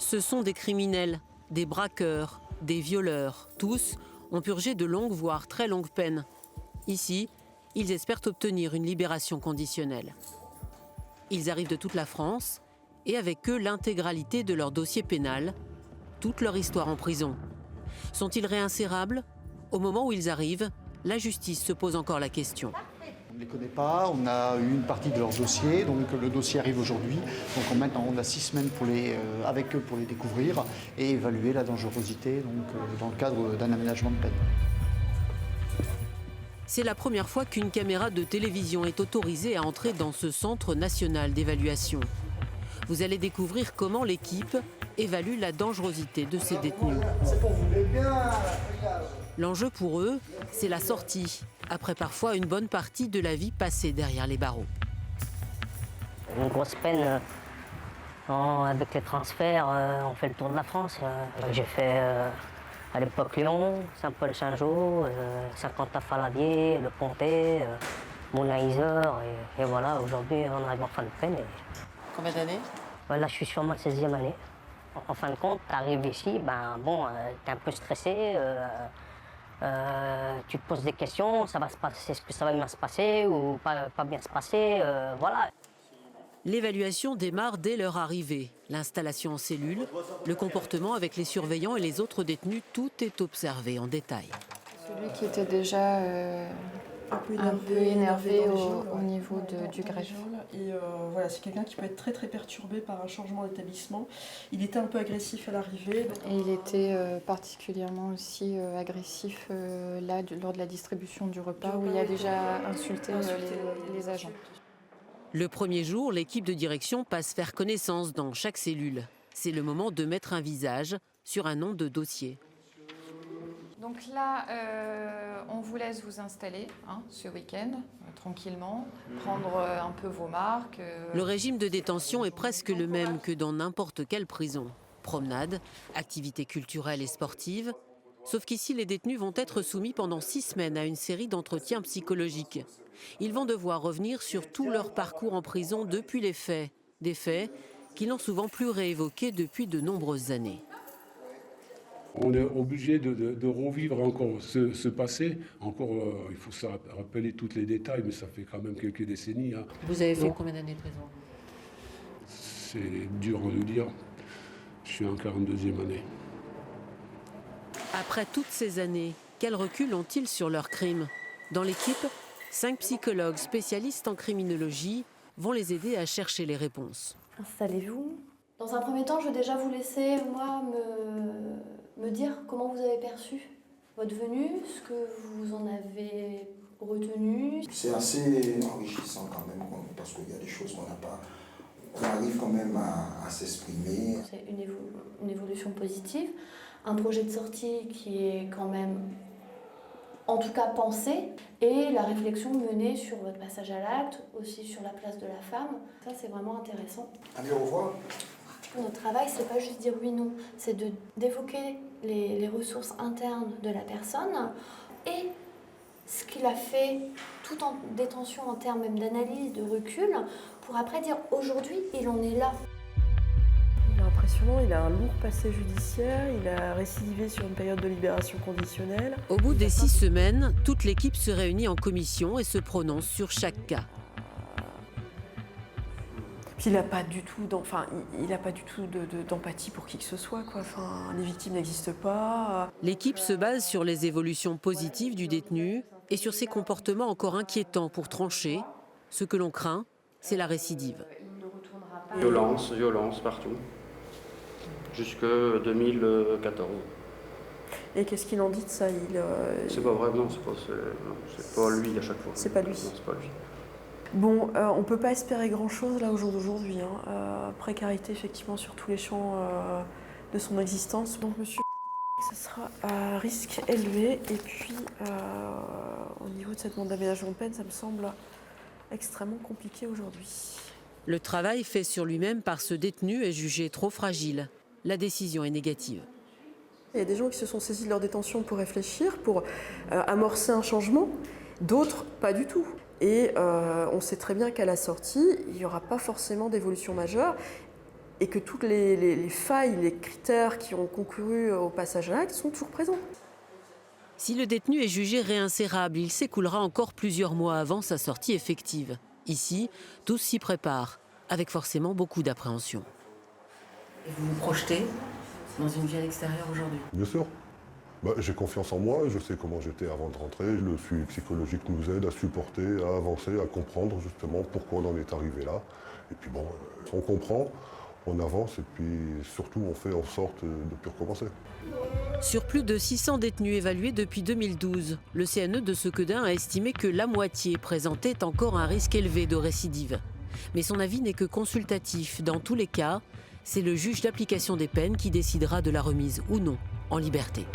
Ce sont des criminels, des braqueurs, des violeurs. Tous ont purgé de longues, voire très longues peines. Ici, ils espèrent obtenir une libération conditionnelle. Ils arrivent de toute la France et avec eux l'intégralité de leur dossier pénal, toute leur histoire en prison. Sont-ils réinsérables? Au moment où ils arrivent, la justice se pose encore la question. On ne les connaît pas, on a eu une partie de leur dossier, donc le dossier arrive aujourd'hui. Donc maintenant on a 6 semaines avec eux pour les découvrir et évaluer la dangerosité dans le cadre d'un aménagement de peine. C'est la première fois qu'une caméra de télévision est autorisée à entrer dans ce centre national d'évaluation. Vous allez découvrir comment l'équipe évalue la dangerosité de ces détenus. L'enjeu pour eux, c'est la sortie, après parfois une bonne partie de la vie passée derrière les barreaux. Une grosse peine, avec les transferts, on fait le tour de la France. J'ai fait à l'époque Lyon, Saint-Paul-Saint-Jean, Saint-Quentin-Faladier, Le Pontet, Moulin-Isère, et voilà, aujourd'hui on arrive en fin de peine. Combien d'années? Là, je suis sur ma 16e année. En fin de compte, tu arrives ici, t'es un peu stressé, tu te poses des questions, ça va se passer, est-ce que ça va bien se passer ou pas bien se passer, voilà. L'évaluation démarre dès leur arrivée. L'installation en cellule, le comportement avec les surveillants et les autres détenus, tout est observé en détail. Celui qui était déjà un peu énervé au niveau du greffe. Et voilà, c'est quelqu'un qui peut être très très perturbé par un changement d'établissement. Il était un peu agressif à l'arrivée. Et il était particulièrement aussi agressif lors de la distribution du repas où il a déjà insulté les agents. Le premier jour, l'équipe de direction passe faire connaissance dans chaque cellule. C'est le moment de mettre un visage sur un nom de dossier. Donc là, on vous laisse vous installer ce week-end, tranquillement, prendre un peu vos marques. Le régime de détention est presque le même que dans n'importe quelle prison. Promenade, activités culturelles et sportives. Sauf qu'ici, les détenus vont être soumis pendant 6 semaines à une série d'entretiens psychologiques. Ils vont devoir revenir sur tout leur parcours en prison depuis les faits. Des faits qu'ils n'ont souvent plus réévoqués depuis de nombreuses années. On est obligé de revivre encore ce passé. Encore, il faut se rappeler tous les détails, mais ça fait quand même quelques décennies. Vous avez fait combien d'années de prison? C'est dur à nous dire. Je suis en 42e année. Après toutes ces années, quel recul ont-ils sur leurs crimes? Dans l'équipe, 5 psychologues spécialistes en criminologie vont les aider à chercher les réponses. Installez-vous. Dans un premier temps, je vais déjà vous laisser, moi, me dire comment vous avez perçu votre venue, ce que vous en avez retenu. C'est assez enrichissant quand même, parce qu'il y a des choses qu'on n'a pas. On arrive quand même à s'exprimer. C'est une évolution positive, un projet de sortie qui est quand même, en tout cas, pensé, et la réflexion menée sur votre passage à l'acte, aussi sur la place de la femme. Ça, c'est vraiment intéressant. Allez, au revoir. Notre travail, c'est pas juste dire oui-non, c'est d'évoquer les ressources internes de la personne et ce qu'il a fait tout en détention en termes même d'analyse, de recul, pour après dire aujourd'hui, il en est là. Il est impressionnant, il a un lourd passé judiciaire, il a récidivé sur une période de libération conditionnelle. Au bout des 6 semaines, toute l'équipe se réunit en commission et se prononce sur chaque cas. Puis il n'a pas du tout d'empathie pour qui que ce soit, quoi. Enfin, les victimes n'existent pas. L'équipe se base sur les évolutions positives du détenu et sur ses comportements encore inquiétants pour trancher. Ce que l'on craint, c'est la récidive. Violence partout, jusque 2014. Et qu'est-ce qu'il en dit de ça? C'est pas vrai, non, c'est pas lui à chaque fois. C'est pas lui. Non, c'est pas lui. Bon, on ne peut pas espérer grand-chose là au jour d'aujourd'hui. Précarité effectivement sur tous les champs de son existence. Donc monsieur, ce sera à risque élevé. Et puis au niveau de cette demande d'aménagement de peine, ça me semble extrêmement compliqué aujourd'hui. Le travail fait sur lui-même par ce détenu est jugé trop fragile. La décision est négative. Il y a des gens qui se sont saisis de leur détention pour réfléchir, pour amorcer un changement. D'autres, pas du tout. Et on sait très bien qu'à la sortie, il n'y aura pas forcément d'évolution majeure. et que toutes les failles, les critères qui ont concouru au passage à l'acte sont toujours présents. Si le détenu est jugé réinsérable, il s'écoulera encore plusieurs mois avant sa sortie effective. Ici, tous s'y préparent, avec forcément beaucoup d'appréhension. Et vous vous projetez dans une vie à l'extérieur aujourd'hui? Bien sûr. J'ai confiance en moi, je sais comment j'étais avant de rentrer. Le suivi psychologique nous aide à supporter, à avancer, à comprendre justement pourquoi on en est arrivé là. Et puis bon, on comprend, on avance et puis surtout on fait en sorte de ne plus recommencer. Sur plus de 600 détenus évalués depuis 2012, le CNE de Sequedin a estimé que la moitié présentait encore un risque élevé de récidive. Mais son avis n'est que consultatif. Dans tous les cas, c'est le juge d'application des peines qui décidera de la remise ou non en liberté.